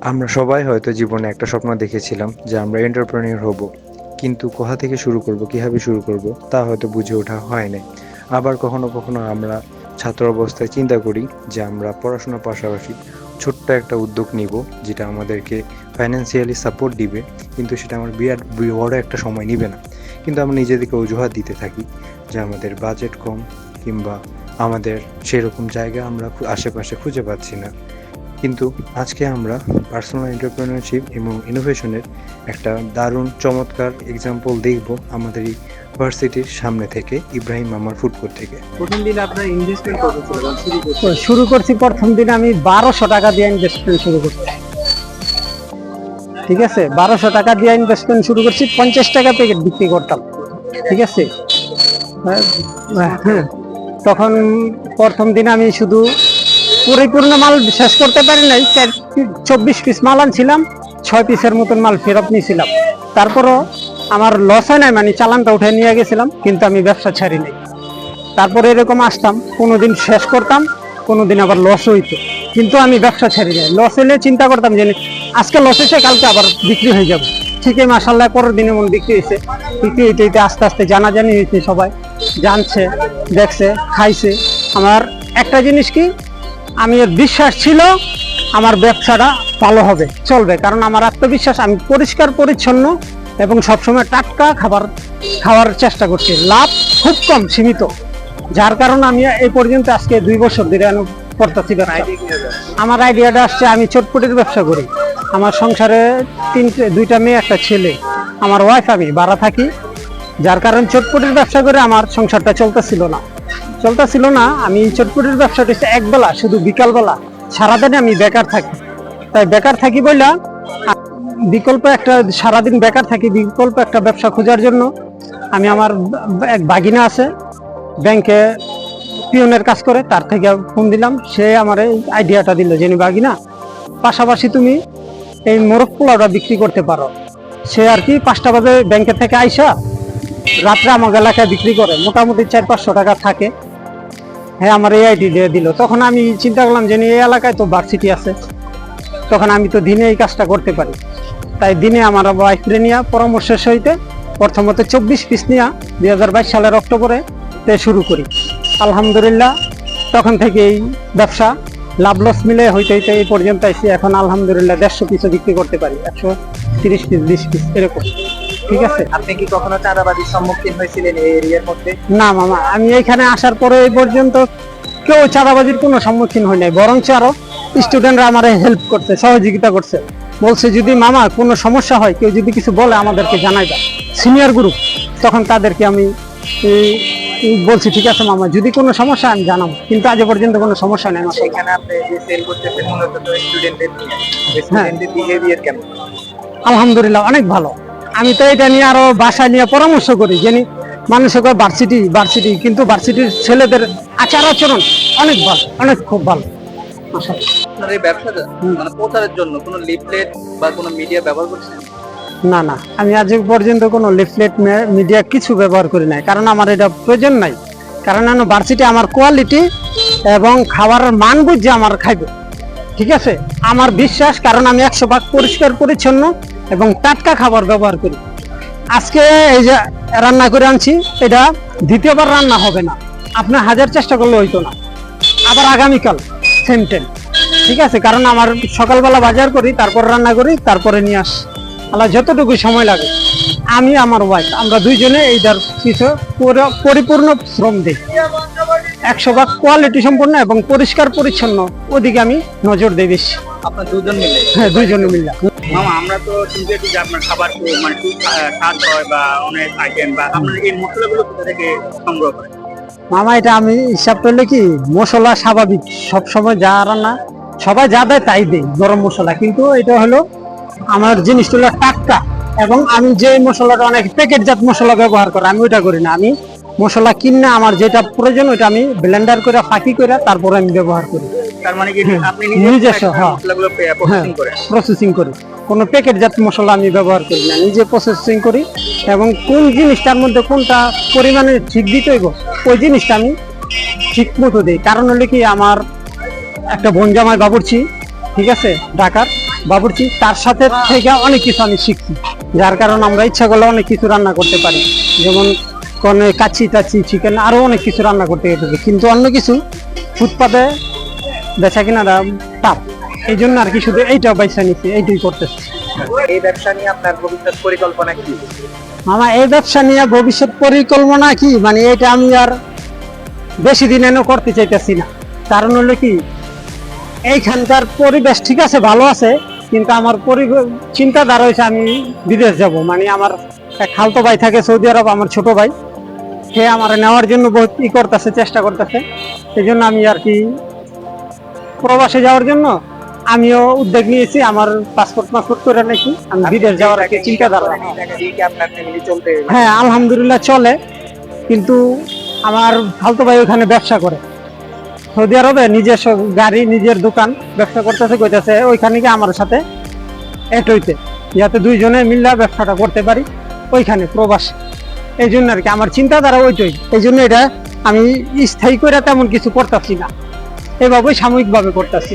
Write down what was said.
আমরা সবাই হয়তো জীবনে একটা স্বপ্ন দেখেছিলাম যে আমরা এন্টারপ্রেনিউর হব, কিন্তু কোথা থেকে শুরু করব, কিভাবে শুরু করব তা হয়তো বুঝে ওঠা হয় নাই। আবার কখনো কখনো আমরা ছাত্র অবস্থায় চিন্তা করি যে আমরা পড়াশোনার পাশাপাশি ছোট্ট একটা উদ্যোগ নিব, যেটা আমাদেরকে ফাইন্যান্সিয়ালি সাপোর্ট দিবে, কিন্তু সেটা আমার বিরাট বড় একটা সময় নিবে না। কিন্তু আমরা নিজেদেরকে অজুহাত দিতে থাকি যে আমাদের বাজেট কম, কিংবা আমাদের সেরকম জায়গা আমরা আশেপাশে খুঁজে পাচ্ছি না। কিন্তু আজকে আমরা পার্সোনাল এন্টারপ্রেনারশিপ এবং ইনোভেশনের একটা দারুণ চমৎকার এক্সাম্পল দেখব আমাদের ইউনিভার্সিটির সামনে থেকে, ইব্রাহিম মামার ফুড কোর্ট থেকে। প্রথম দিন আপনার ইনভেস্টমেন্ট কত ছিল যখন শুরু করছেন? তো শুরু করছি প্রথম দিন আমি 1200 টাকা দিয়ে ইনভেস্টমেন্ট শুরু করছি। ঠিক আছে, 1200 টাকা দিয়ে ইনভেস্টমেন্ট শুরু করছি, 50 টাকা প্যাকেট বিক্রি করতাম। ঠিক আছে, হ্যাঁ, তখন প্রথম দিন আমি শুধু পরিপূর্ণ মাল শেষ করতে পারি নাই, 24 পিস মাল আনছিলাম, 6 পিসের মতন মাল ফেরত নিয়েছিলাম। তারপরও আমার লস হয় নাই, মানে চালানটা উঠে নিয়ে গেছিলাম, কিন্তু আমি ব্যবসা ছাড়ি নাই। তারপরে এরকম আসতাম, কোনোদিন শেষ করতাম, কোনোদিন আবার লস হইতো, কিন্তু আমি ব্যবসা ছেড়ে যাই। লস হলে চিন্তা করতাম যে আজকে লস হয়েছে, কালকে আবার বিক্রি হয়ে যাবে। ঠিকই মাশাআল্লাহ পরের দিনে মন বিক্রি হয়েছে। বিক্রি হইতে হইতে আস্তে আস্তে জানাজানি হয়েছে, সবাই জানছে, দেখছে, খাইছে। আমার একটা জিনিস কি, আমি বিশ্বাস ছিল আমার ব্যবসাটা ভালো হবে, চলবে, কারণ আমার আত্মবিশ্বাস, আমি পরিষ্কার পরিচ্ছন্ন এবং সবসময় টাটকা খাবার খাওয়ার চেষ্টা করছি। লাভ খুব কম, সীমিত, যার কারণে আমি এই পর্যন্ত আজকে 2 বছর ধরে করতেছি ব্যবসা। আমার আইডিয়াটা আসছে, আমি চটপটির ব্যবসা করি। আমার সংসারে 2টা মেয়ে, একটা ছেলে, আমার ওয়াইফ, আমি ভাড়া থাকি, যার কারণে চটপটির ব্যবসা করে আমার সংসারটা চলতেছিল না। আমি চটপটির ব্যবসাটা হচ্ছে একবেলা, শুধু বিকালবেলা, সারাদিনে আমি বেকার থাকি। তাই বেকার থাকি বইলা বিকল্প একটা, সারাদিন বেকার থাকি, বিকল্প একটা ব্যবসা খোঁজার জন্য আমি, আমার এক ভাগিনা আছে ব্যাংকে পিয়নের কাজ করে, তার থেকে ফোন দিলাম। সে আমার এই আইডিয়াটা দিল যে ভাগিনা, পাশাপাশি তুমি এই মোরগ পোলাওটা বিক্রি করতে পারো। সে আর কি 5টা বাজে ব্যাংকের থেকে আইসা রাত্রে আমার এলাকায় বিক্রি করে, মোটামুটি 400-500 টাকা থাকে। হ্যাঁ, আমার এই আইডিয়া দিল। তখন আমি চিন্তা করলাম যে এই এলাকায় তো ভার্সিটি আছে, তখন আমি তো দিনে এই কাজটা করতে পারি। তাই দিনে আমার ওয়াইফরে নিয়ে পরামর্শের সহিতে প্রথমত 24 পিস নিয়ে 2022 সালের অক্টোবরে শুরু করি। আলহামদুলিল্লাহ তখন থেকে এই ব্যবসা লাভ লস মিলে হইতে হইতে এই পর্যন্ত আইছি। এখন আলহামদুলিল্লাহ 150 পিসও বিক্রি করতে পারি, 130 পিস, 20 পিস এরকম। ঠিক আছে। আপনি কি কখনো চাঁদাবাজির সম্মুখীন হয়েছিলেন এই এরিয়ার মধ্যে? না মামা, আমি এখানে আসার পরে এই পর্যন্ত কেউ চাঁদাবাজির কোনো সম্মুখীন হয় নাই, বরঞ্চ আরো স্টুডেন্টরা আমার হেল্প করছে, সহযোগিতা করছে। বলছে যদি মামা কোনো সমস্যা হয়, কেউ যদি কিছু বলে আমাদেরকে জানাইবা, সিনিয়র গ্রুপ। তখন তাদেরকে আমি বলছি ঠিক আছে মামা, যদি কোনো সমস্যা আমি জানাবো, কিন্তু আজ পর্যন্ত কোনো সমস্যা নেই। এখানে আপনি যে সেল করতেছেন মূলত তো স্টুডেন্টদের নিয়ে, স্টুডেন্টদের বিহেভিয়ার কেমন? আলহামদুলিল্লাহ অনেক ভালো। আমি তো এটা নিয়ে আরো বাসায় নিয়ে পরামর্শ করি, জানি মানুষের ভার্সিটি, কিন্তু ভার্সিটির ছেলেদের আচার আচরণ অনেক ভালো, অনেক খুব ভালো। আপনার এই ব্যবসাটা মানে প্রচারের জন্য কোনো লিফলেট বা কোনো মিডিয়া ব্যবহার করছেন? না, আমি আজ পর্যন্ত কোনো লিফলেট, মিডিয়া কিছু ব্যবহার করি নাই, কারণ আমার এটা প্রয়োজন নাই। কারণ ভার্সিটি আমার কোয়ালিটি এবং খাবারের মান বুঝে আমার খাইবে। ঠিক আছে, আমার বিশ্বাস, কারণ আমি 100% পরিষ্কার পরিচ্ছন্ন এবং টাটকা খাবার ব্যবহার করি। আজকে এই যে রান্না করে আনছি, এটা দ্বিতীয়বার রান্না হবে না, আপনি 1000 চেষ্টা করলে হইতো না। আবার আগামীকাল সেম টাইম। ঠিক আছে, কারণ আমার সকালবেলা বাজার করি, তারপর রান্না করি, তারপরে নিয়ে আসি। আল্লাহ যতটুকু সময় লাগে, আমি আমার ওয়াইফ, আমরা দুইজনে এইটার কিছু পরিপূর্ণ শ্রম দিই। 100% কোয়ালিটি সম্পন্ন এবং পরিষ্কার পরিচ্ছন্ন, ওদিকে আমি নজর দিই বেশি। আপনার দুজন মিলে? হ্যাঁ, দুইজনে মিলে। মামা, আমরা তো শুনতে যে আপনার খাবার মানে খুব স্বাদ হয় বা অনেক আইটেম, বা আপনার এই মশলাগুলো কোথা থেকে সংগ্রহ করেন? মামা, এটা আমি হিসাব করলে কি, মশলা স্বাভাবিক সবসময় যা রান্না সবাই যা দেয় তাই দেয়, গরম মশলা, কিন্তু এটা হলো আমার জিনিসগুলো টাটকা। এবং আমি যে মশলাটা, অনেক প্যাকেটজাত মশলা ব্যবহার করে, আমি ওইটা করি না। আমি মশলা কিনে আমার যেটা প্রয়োজন ওইটা আমি ব্লেন্ডার করে ফাঁকি করে তারপরে আমি ব্যবহার করি। তার মানে কি আপনি নিজস্ব মশলাগুলো প্রসেসিং করি, কোনো প্যাকেটজাত মশলা আমি ব্যবহার করি না, নিজে প্রসেসিং করি। এবং কোন জিনিসটার মধ্যে কোনটা পরিমাণে ঠিক দিতে হইব, ওই জিনিসটা আমি ঠিক মতো দিই। কারণ হলে কি, আমার একটা বোন জামাই বাবুর্চি, ঠিক আছে, ঢাকার, বাবুর্চি, তার সাথে থেকে অনেক কিছু আমি শিখছি, যার কারণে আমরা ইচ্ছা করলে অনেক কিছু রান্না করতে পারি, যেমন কোনো কাচ্চি টাচ্চি চিকেন আরো অনেক কিছু রান্না করতে পারি, কিন্তু অন্য কিছু ফুটপাতে বেচা কিনাটা টাফ, এই জন্য আর কি শুধু এইটা বাইসা নিচ্ছি, এইটাই করতেছি। এই ব্যবসা নিয়ে আপনার ভবিষ্যৎ পরিকল্পনা কি? আমার এই ব্যবসা নিয়ে ভবিষ্যৎ পরিকল্পনা কি, মানে এটা আমি আর বেশি দিন এনে করতে চাইতেছি না। কারণ হলো কি, এইখানকার পরিবেশ ঠিক আছে, ভালো আছে, কিন্তু আমার চিন্তাধারা হয়েছে আমি বিদেশ যাব। মানে আমার এক খালতো ভাই থাকে সৌদি আরব, আমার ছোট ভাই, সে আমার নেওয়ার জন্য বহুত করতেছে, চেষ্টা করতেছে। সেই জন্য আমি আর কি প্রবাসে যাওয়ার জন্য আমিও উদ্যোগ নিয়েছি, আমার পাসপোর্ট করে নাকি আমি বিদেশ যাওয়ার আর কি চিন্তাধারা। এই টাকা দিয়ে কি আপনার ফ্যামিলি চলতে? হ্যাঁ আলহামদুলিল্লাহ চলে, কিন্তু আমার খালতো ভাই ওখানে ব্যবসা করে সৌদি আরবে, নিজস্ব গাড়ি, নিজের দোকান, ব্যবসা করতেছে, কইতেছে ওইখানে গিয়ে আমার সাথে এড হইতে, যাতে দুইজনে মিল্লা ব্যবসাটা করতে পারি ওইখানে প্রবাসে। এই জন্য আর কি আমার চিন্তাধারা ওইটাই, এই জন্য এটা আমি স্থায়ী করে তেমন কিছু করতেছি না, এভাবেই সাময়িকভাবে করতেছি।